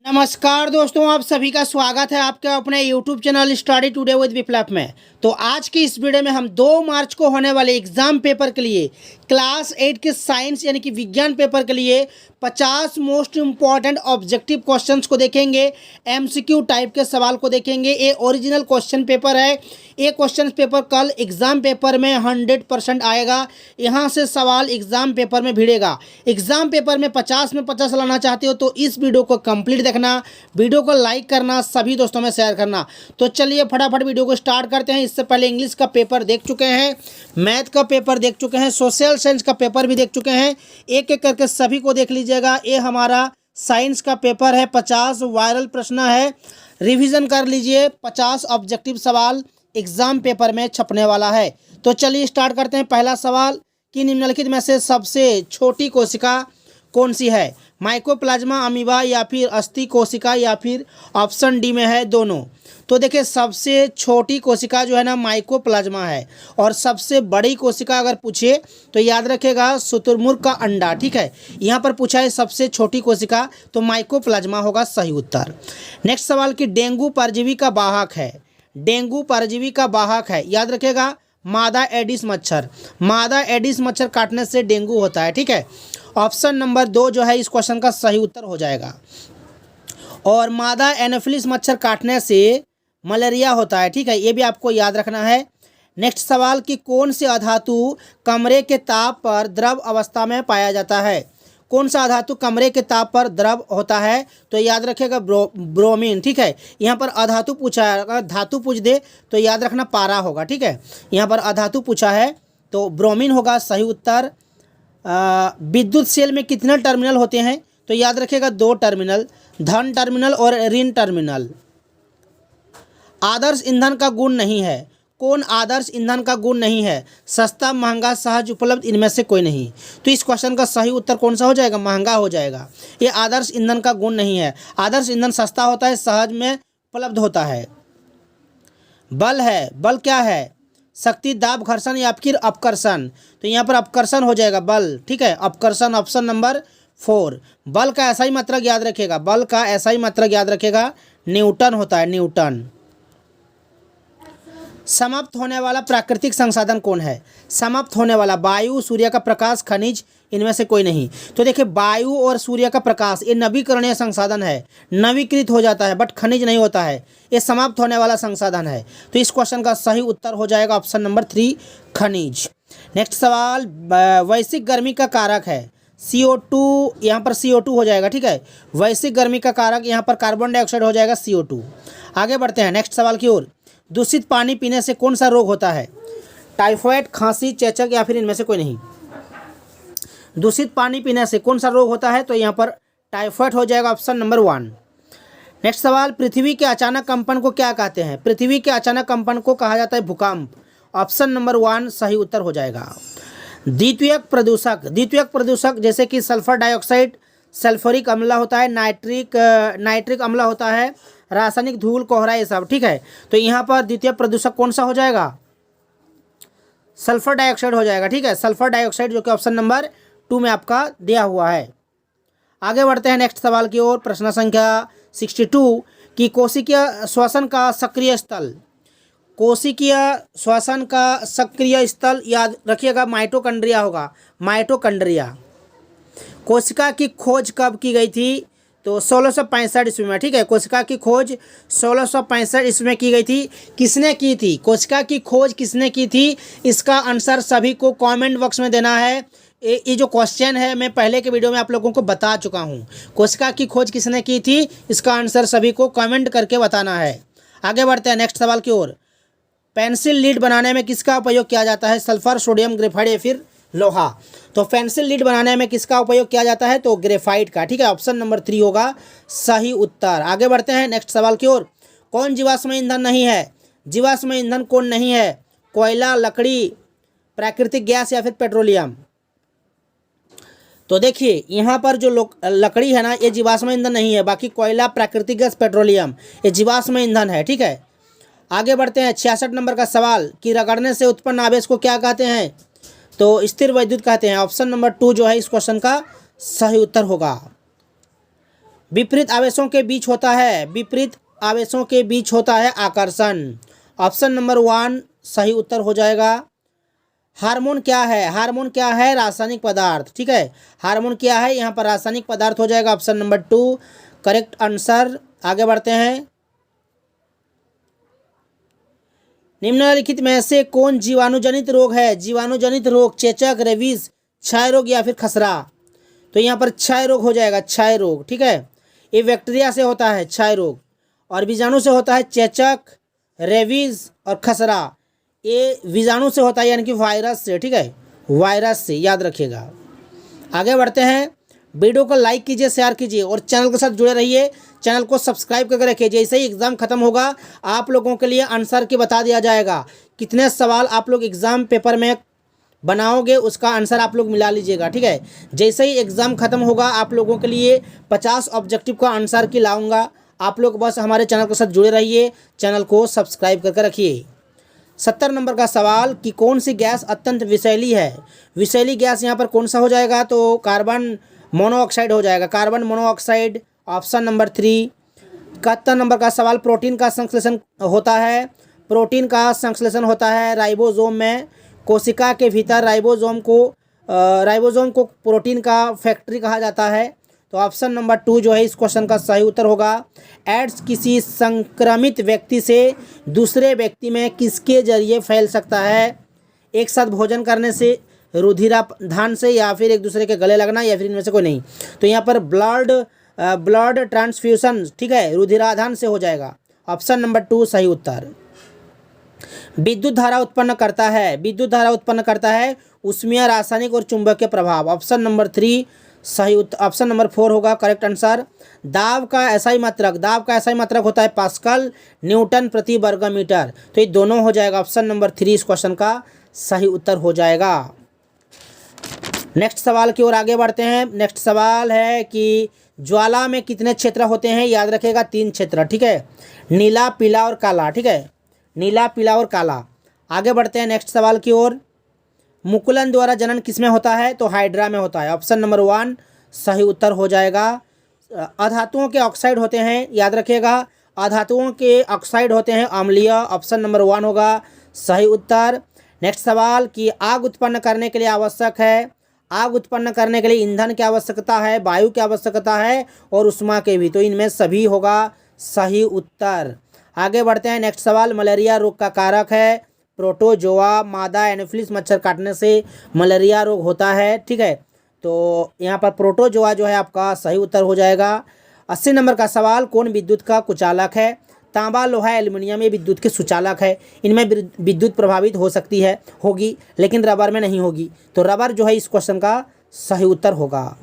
नमस्कार दोस्तों, आप सभी का स्वागत है आपके अपने YouTube channel study today with Viplav में। तो आज की इस वीडियो में हम 2 मार्च को होने वाले एग्जाम पेपर के लिए क्लास 8 के साइंस यानी कि विज्ञान पेपर के लिए 50 मोस्ट इम्पॉर्टेंट ऑब्जेक्टिव क्वेश्चंस को देखेंगे। MCQ टाइप के सवाल को देखेंगे। ये ओरिजिनल क्वेश्चन पेपर है। ये क्वेश्चन पेपर कल एग्ज़ाम पेपर में 100% आएगा। यहाँ से सवाल एग्ज़ाम पेपर में भिड़ेगा। एग्ज़ाम पेपर में 50 में 50 लाना चाहते हो तो इस वीडियो को कंप्लीट देखना, वीडियो को लाइक करना, सभी दोस्तों में शेयर करना। तो चलिए फटाफट वीडियो को स्टार्ट करते हैं। इससे पहले इंग्लिश का पेपर देख चुके हैं, मैथ का पेपर देख चुके हैं, सोशल साइंस का पेपर भी देख चुके हैं। एक एक करके सभी को देख लीजिएगा। ये हमारा साइंस का पेपर है, 50 वायरल प्रश्न है। रिवीजन कर लीजिए। 50 ऑब्जेक्टिव सवाल एग्जाम पेपर में छपने वाला है। तो चलिए स्टार्ट करते हैं। पहला सवाल कि निम्नलिखित में से सबसे छोटी कोशिका कौन सी है? माइकोप्लाज्मा, अमीबा या फिर अस्थि कोशिका या फिर ऑप्शन डी में है दोनों। तो देखिए, सबसे छोटी कोशिका जो है ना माइकोप्लाज्मा है, और सबसे बड़ी कोशिका अगर पूछे तो याद रखेगा शुतुरमुर्ग का अंडा। ठीक है, यहाँ पर पूछा है सबसे छोटी कोशिका, तो माइकोप्लाज्मा होगा सही उत्तर। नेक्स्ट सवाल कि डेंगू परजीवी का वाहक है। डेंगू परजीवी का वाहक है, याद रखेगा मादा एडिस मच्छर। मादा एडिस मच्छर काटने से डेंगू होता है। ठीक है, ऑप्शन नंबर 2 जो है इस क्वेश्चन का सही उत्तर हो जाएगा। और मादा एनोफिलिस मच्छर काटने से मलेरिया होता है। ठीक है, ये भी आपको याद रखना है। नेक्स्ट सवाल कि कौन से अधातु कमरे के ताप पर द्रव अवस्था में पाया जाता है? कौन सा अधातु कमरे के ताप पर द्रव होता है? तो याद रखेगा ब्रोमीन। ठीक है, यहाँ पर अधातु पूछा है, अगर धातु पूछ दे तो याद रखना पारा होगा। ठीक है, यहाँ पर अधातु पूछा है तो ब्रोमीन होगा सही उत्तर। विद्युत सेल में कितने टर्मिनल होते हैं? तो याद रखेगा 2 टर्मिनल, धन टर्मिनल और ऋण टर्मिनल। आदर्श ईंधन का गुण नहीं है। कौन आदर्श ईंधन का गुण नहीं है? सस्ता, महंगा, सहज उपलब्ध, इनमें से कोई नहीं। तो इस क्वेश्चन का सही उत्तर कौन सा हो जाएगा? महंगा हो जाएगा। ये आदर्श ईंधन का गुण नहीं है। आदर्श ईंधन सस्ता होता है, सहज में उपलब्ध होता है। बल है, बल क्या है? शक्ति, दाब, घर्षण या फिर अपकर्षण। तो यहाँ पर अपकर्षण हो जाएगा बल। ठीक है, अपकर्षण ऑप्शन नंबर 4। बल का ऐसा ही मात्रक याद रखेगा, बल का ऐसा ही मात्रक याद रखेगा, न्यूटन होता है, न्यूटन। समाप्त होने वाला प्राकृतिक संसाधन कौन है? समाप्त होने वाला वायु, सूर्य का प्रकाश, खनिज, इनमें से कोई नहीं। तो देखिए, वायु और सूर्य का प्रकाश ये नवीकरणीय संसाधन है, नवीकृत हो जाता है, बट खनिज नहीं होता है। ये समाप्त होने वाला संसाधन है। तो इस क्वेश्चन का सही उत्तर हो जाएगा ऑप्शन नंबर 3 खनिज। नेक्स्ट सवाल, वैश्विक गर्मी का कारक है। CO2, यहाँ पर CO2 हो जाएगा। ठीक है, वैश्विक गर्मी का कारक यहाँ पर कार्बन डाइऑक्साइड हो जाएगा CO2। आगे बढ़ते हैं नेक्स्ट सवाल की ओर। दूषित पानी पीने से कौन सा रोग होता है? टाइफाइड, खांसी, चेचक या फिर इनमें से कोई नहीं। दूषित पानी पीने से कौन सा रोग होता है? तो यहाँ पर टाइफाइड हो जाएगा ऑप्शन नंबर 1। नेक्स्ट सवाल, पृथ्वी के अचानक कंपन को क्या कहते हैं? पृथ्वी के अचानक कंपन को कहा जाता है भूकंप। ऑप्शन नंबर 1 सही उत्तर हो जाएगा। द्वितीयक प्रदूषक जैसे कि सल्फर डाइऑक्साइड, सल्फ्यूरिक अम्ल होता है, नाइट्रिक अम्ल होता है, रासायनिक धूल, कोहरा, ये सब। ठीक है, तो यहाँ पर द्वितीय प्रदूषक कौन सा हो जाएगा? सल्फर डाइऑक्साइड हो जाएगा। ठीक है, सल्फर डाइऑक्साइड जो कि ऑप्शन नंबर 2 में आपका दिया हुआ है। आगे बढ़ते हैं नेक्स्ट सवाल की ओर। प्रश्न संख्या 62 कि कोशिकीय श्वसन का सक्रिय स्थल। कोशिकीय श्वसन का सक्रिय स्थल याद रखिएगा माइटोकॉन्ड्रिया होगा, माइटोकॉन्ड्रिया। कोशिका की खोज कब की गई थी? तो 1665 ईस्वी में। ठीक है, कोशिका की खोज 1665 ईस्वी में की गई थी। किसने की थी? कोशिका की खोज किसने की थी? इसका आंसर सभी को कमेंट बॉक्स में देना है। ये जो क्वेश्चन है मैं पहले के वीडियो में आप लोगों को बता चुका हूँ। कोशिका की खोज किसने की थी, इसका आंसर सभी को कमेंट करके बताना है। आगे बढ़ते हैं नेक्स्ट सवाल की ओर। पेंसिल लीड बनाने में किसका उपयोग किया जाता है? सल्फर, सोडियम, ग्रेफाइट या फिर लोहा। तो पेंसिल लीड बनाने में किसका उपयोग किया जाता है? तो ग्रेफाइट का। ठीक है, ऑप्शन नंबर 3 होगा सही उत्तर। आगे बढ़ते हैं नेक्स्ट सवाल की ओर। कौन जीवाश्म ईंधन नहीं है? जीवाश्म ईंधन कौन नहीं है? कोयला, लकड़ी, प्राकृतिक गैस या फिर पेट्रोलियम। तो देखिए, यहाँ पर जो लकड़ी है ना, ये जीवाश्म ईंधन नहीं है, बाकी कोयला, प्राकृतिक गैस, पेट्रोलियम ये जीवाश्म ईंधन है। ठीक है, आगे बढ़ते हैं 66 नंबर का सवाल कि रगड़ने से उत्पन्न आवेश को क्या कहते हैं? तो स्थिर वैद्युत कहते हैं। ऑप्शन नंबर 2 जो है इस क्वेश्चन का सही उत्तर होगा। विपरीत आवेशों के बीच होता है, विपरीत आवेशों के बीच होता है आकर्षण। ऑप्शन नंबर 1 सही उत्तर हो जाएगा। हार्मोन क्या है? हार्मोन क्या है? रासायनिक पदार्थ। ठीक है, हार्मोन क्या है? यहाँ पर रासायनिक पदार्थ हो जाएगा ऑप्शन नंबर 2 करेक्ट आंसर। आगे बढ़ते हैं। निम्नलिखित में से कौन जीवाणुजनित रोग है? जीवाणुजनित रोग चेचक, रेबीज, क्षय रोग या फिर खसरा? तो यहाँ पर क्षय रोग हो जाएगा, क्षय रोग। ठीक है, ये बैक्टीरिया से होता है क्षय रोग, और बीजाणु से होता है चेचक, रेबीज और खसरा ये बीजाणु से होता है, यानी कि वायरस से। ठीक है, वायरस से, याद रखिएगा। आगे बढ़ते हैं। वीडियो को लाइक कीजिए, शेयर कीजिए और चैनल के साथ जुड़े रहिए। चैनल को सब्सक्राइब करके रखिए। जैसे ही एग्ज़ाम खत्म होगा आप लोगों के लिए आंसर की बता दिया जाएगा। कितने सवाल आप लोग एग्ज़ाम पेपर में बनाओगे उसका आंसर आप लोग मिला लीजिएगा। ठीक है, जैसे ही एग्ज़ाम खत्म होगा आप लोगों के लिए 50 ऑब्जेक्टिव का आंसर की लाऊंगा। आप लोग बस हमारे चैनल के साथ जुड़े रहिए, चैनल को सब्सक्राइब करके रखिए। 70 नंबर का सवाल कि कौन सी गैस अत्यंत विषैली है? विषैली गैस यहाँ पर कौन सा हो जाएगा? तो कार्बन मोनोऑक्साइड हो जाएगा, carbon monoxide option number 3। 71 number का सवाल प्रोटीन का संश्लेषण होता है, प्रोटीन का संश्लेषण होता है राइबोसोम में। कोशिका के भीतर राइबोसोम को प्रोटीन का फैक्ट्री कहा जाता है। तो ऑप्शन नंबर 2 जो है इस क्वेश्चन का सही उत्तर होगा। एड्स किसी संक्रमित व्यक्ति से दूसरे व्यक्ति में किसके जरिए फैल सकता है? एक साथ भोजन करने से, रुधिराधान से, या फिर एक दूसरे के गले लगना, या फिर इनमें से कोई नहीं। तो यहाँ पर ब्लड ट्रांसफ्यूशन, ठीक है, रुधिराधान से हो जाएगा। ऑप्शन नंबर 2 सही उत्तर। विद्युत धारा उत्पन्न करता है, विद्युत धारा उत्पन्न करता है ऊष्मीय, रासायनिक और चुंबकीय प्रभाव। ऑप्शन नंबर 3 सही उत्तर। ऑप्शन नंबर 4 होगा करेक्ट आंसर। दाब का एसआई मात्रक होता है पास्कल, न्यूटन प्रति वर्ग मीटर। तो ये दोनों हो जाएगा। ऑप्शन नंबर 3 इस क्वेश्चन का सही उत्तर हो जाएगा। नेक्स्ट सवाल की ओर आगे बढ़ते हैं। नेक्स्ट सवाल है कि ज्वाला में कितने क्षेत्र होते हैं? याद रखिएगा 3 क्षेत्र। ठीक है, नीला, पीला और काला। ठीक है, नीला, पीला और काला। आगे बढ़ते हैं नेक्स्ट सवाल की ओर। मुकुलन द्वारा जनन किसमें होता है? तो हाइड्रा में होता है। ऑप्शन नंबर 1 सही उत्तर हो जाएगा। अधातुओं के ऑक्साइड होते हैं, याद रखिएगा अधातुओं के ऑक्साइड होते हैं अम्लीय। ऑप्शन नंबर 1 होगा सही उत्तर। नेक्स्ट सवाल कि आग उत्पन्न करने के लिए आवश्यक है, आग उत्पन्न करने के लिए ईंधन की आवश्यकता है, वायु की आवश्यकता है और उष्मा के भी। तो इनमें सभी होगा सही उत्तर। आगे बढ़ते हैं। नेक्स्ट सवाल मलेरिया रोग का कारक है प्रोटोजोआ, मादा एनोफिलिस मच्छर काटने से मलेरिया रोग होता है। ठीक है, तो यहाँ पर प्रोटोजोआ जो है आपका सही उत्तर हो जाएगा। 80 नंबर का सवाल कौन विद्युत का कुचालक है? तांबा, लोहा, एल्युमिनियम ये विद्युत के सुचालक है। इनमें विद्युत प्रभावित हो सकती है, होगी, लेकिन रबर में नहीं होगी। तो रबर जो है इस क्वेश्चन का सही उत्तर होगा।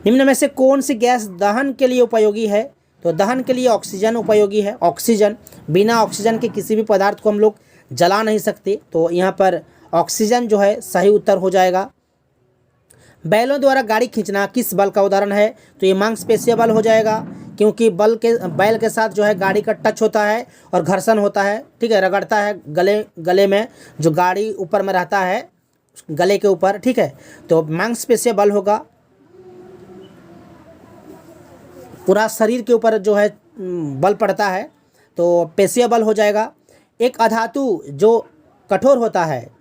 निम्न में से कौन सी गैस दहन के लिए उपयोगी है? तो दहन के लिए ऑक्सीजन उपयोगी है। ऑक्सीजन, बिना ऑक्सीजन के किसी भी पदार्थ को हम लोग जला नहीं सकते। तो यहाँ पर ऑक्सीजन जो है सही उत्तर हो जाएगा। बैलों द्वारा गाड़ी खींचना किस बल का उदाहरण है? तो ये मांसपेशीय बल हो जाएगा, क्योंकि बैल के साथ जो है गाड़ी का टच होता है और घर्षण होता है। ठीक है, रगड़ता है गले में, जो गाड़ी ऊपर में रहता है गले के ऊपर। ठीक है, तो मांसपेशीय बल होगा, पूरा शरीर के ऊपर जो है बल पड़ता है, तो पेशीय बल हो जाएगा। एक अधातु जो कठोर होता है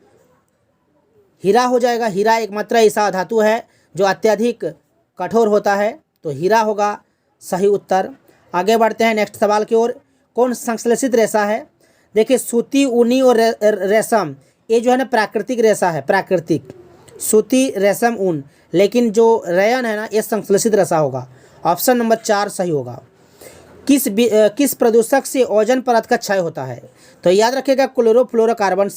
हीरा हो जाएगा। हीरा एकमात्र ऐसा धातु है जो अत्यधिक कठोर होता है, तो हीरा होगा सही उत्तर। आगे बढ़ते हैं नेक्स्ट सवाल की ओर। कौन संश्लेषित रेशा है? देखिए सूती, ऊनी और रेशम ये जो है ना प्राकृतिक रेशा है, प्राकृतिक सूती, रेशम, ऊन। लेकिन जो रेयन है ना ये संश्लेषित रेशा होगा। ऑप्शन नंबर 4 सही होगा। किस प्रदूषक से ओजोन परत का क्षय होता है? तो याद रखिएगा क्लोरोफ्लोरोकार्बन,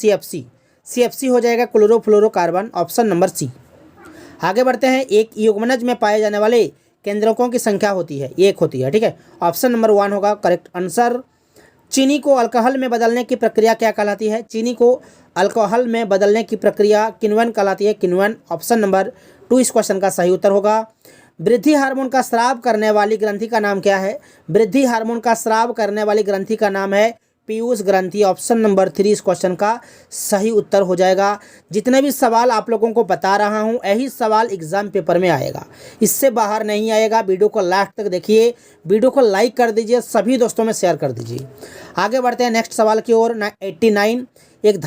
CFC हो जाएगा क्लोरोफ्लोरोकार्बन। Option number C. आगे बढ़ते हैं। एक युग्मनज में पाए जाने वाले केंद्रकों की संख्या होती है, 1 होती है। ठीक है, ऑप्शन नंबर 1 होगा करेक्ट आंसर। चीनी को अल्कोहल में बदलने की प्रक्रिया क्या कहलाती है? चीनी को अल्कोहल में बदलने की प्रक्रिया किण्वन कहलाती है, किण्वन। ऑप्शन नंबर 2 इस क्वेश्चन का सही उत्तर होगा। वृद्धि हार्मोन का स्राव करने वाली ग्रंथि का नाम क्या है? वृद्धि हार्मोन का स्राव करने वाली ग्रंथि का नाम है पीयूष ग्रंथि। ऑप्शन नंबर 3 इस क्वेश्चन का सही उत्तर हो जाएगा। जितने भी सवाल आप लोगों को बता रहा हूं, यही सवाल एग्जाम पेपर में आएगा, इससे बाहर नहीं आएगा। वीडियो को लास्ट तक देखिए, वीडियो को लाइक कर दीजिए, सभी दोस्तों में शेयर कर दीजिए। आगे बढ़ते हैं नेक्स्ट सवाल की ओर। 89, एक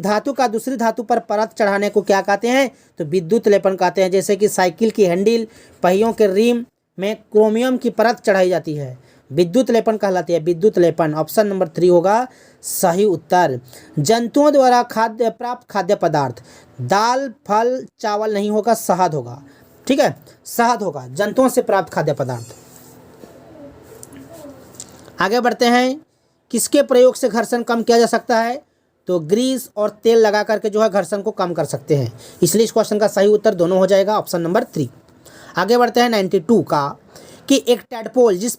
धातु का दूसरी धातु पर परत चढ़ाने को क्या कहते हैं? तो विद्युत लेपन कहते हैं। जैसे कि साइकिल की हैंडल, पहियों के रिम में क्रोमियम की परत चढ़ाई जाती है, विद्युत लेपन कहलाती है, विद्युत लेपन। ऑप्शन नंबर 3 होगा सही उत्तर। जंतुओं द्वारा प्राप्त खाद्य पदार्थ, दाल, फल, चावल नहीं होगा, शहद होगा। ठीक है, शहद होगा, जंतुओं से प्राप्त खाद्य पदार्थ। आगे बढ़ते हैं। किसके प्रयोग से घर्षण कम किया जा सकता है? तो ग्रीस और तेल लगा करके जो है घर्षण को कम कर सकते हैं, इसलिए इस क्वेश्चन का सही उत्तर दोनों हो जाएगा, ऑप्शन नंबर 3। आगे बढ़ते हैं 92 का, कि एक टैडपोल जिस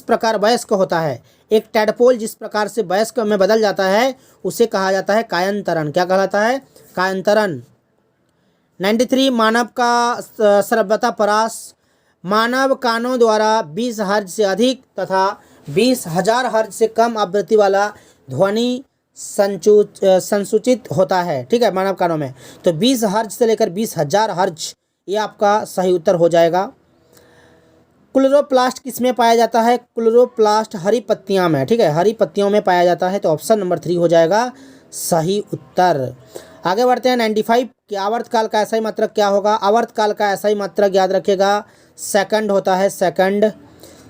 प्रकार वयस्क होता है, एक टैडपोल जिस प्रकार से वयस्क में बदल जाता है उसे कहा जाता है कायांतरण। क्या कहलाता है? कायांतरण। 93, मानव का श्रव्यता परास, मानव कानों द्वारा 20 हर्ट्ज से अधिक तथा 20,000 हर्ट्ज से कम आवृत्ति वाला ध्वनि संसूचित होता है। ठीक है, मानव कानों में। तो 20 हर्ट्ज से लेकर 20,000 हर्ट्ज, ये आपका सही उत्तर हो जाएगा। क्लोरोप्लास्ट किस में पाया जाता है? क्लोरोप्लास्ट हरी पत्तियां में। ठीक है, हरी पत्तियों में पाया जाता है, तो ऑप्शन नंबर 3 हो जाएगा सही उत्तर। आगे बढ़ते हैं 95, कि आवर्तकाल का ऐसा ही मात्रक क्या होगा? आवर्तकाल का ऐसा ही मात्रक याद रखेगा, सेकंड होता है, सेकंड।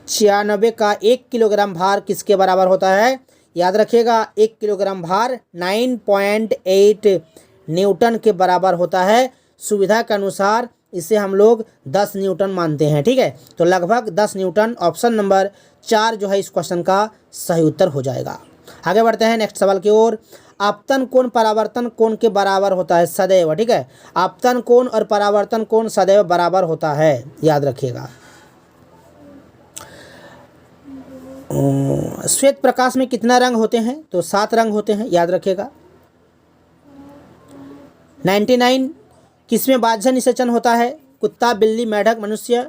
96 का 1 किलोग्राम भार किसके बराबर होता है? याद रखिएगा, 1 किलोग्राम भार 9.8 न्यूटन के बराबर होता है। सुविधा के अनुसार इसे हम लोग 10 न्यूटन मानते हैं। ठीक है, तो लगभग 10 न्यूटन। ऑप्शन नंबर 4 जो है इस क्वेश्चन का सही उत्तर हो जाएगा। आगे बढ़ते हैं नेक्स्ट सवाल की ओर। आपतन कोण परावर्तन कोण के बराबर होता है सदैव। ठीक है, आपतन कोण और परावर्तन कोण सदैव बराबर होता है, याद रखिएगा। श्वेत प्रकाश में कितना रंग होते हैं? तो 7 रंग होते हैं, याद रखिएगा। 99, किसमें बाह्य निषेचन होता है? कुत्ता, बिल्ली, मेढक, मनुष्य।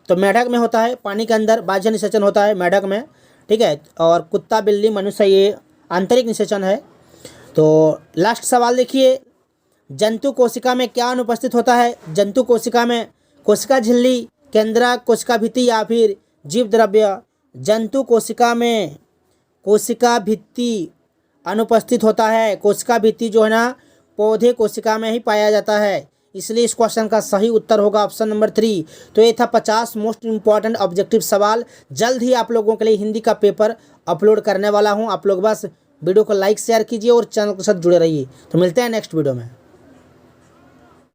तो मेढक में होता है, पानी के अंदर बाह्य निषेचन होता है मेढक में। ठीक है, और कुत्ता, बिल्ली, मनुष्य ये आंतरिक निषेचन है। तो लास्ट सवाल देखिए, जंतु कोशिका में क्या अनुपस्थित होता है? जंतु कोशिका में कोशिका झिल्ली, केंद्रक, कोशिका भित्ति या फिर जीव द्रव्य। जंतु कोशिका में कोशिका भित्ति अनुपस्थित होता है। कोशिका भित्ति जो है ना, पौधे कोशिका में ही पाया जाता है, इसलिए इस क्वेश्चन का सही उत्तर होगा ऑप्शन नंबर 3। तो ये था 50 मोस्ट इंपॉर्टेंट ऑब्जेक्टिव सवाल। जल्द ही आप लोगों के लिए हिंदी का पेपर अपलोड करने वाला हूँ। आप लोग बस वीडियो को लाइक शेयर कीजिए और चैनल के साथ जुड़े रहिए। तो मिलते हैं नेक्स्ट वीडियो में।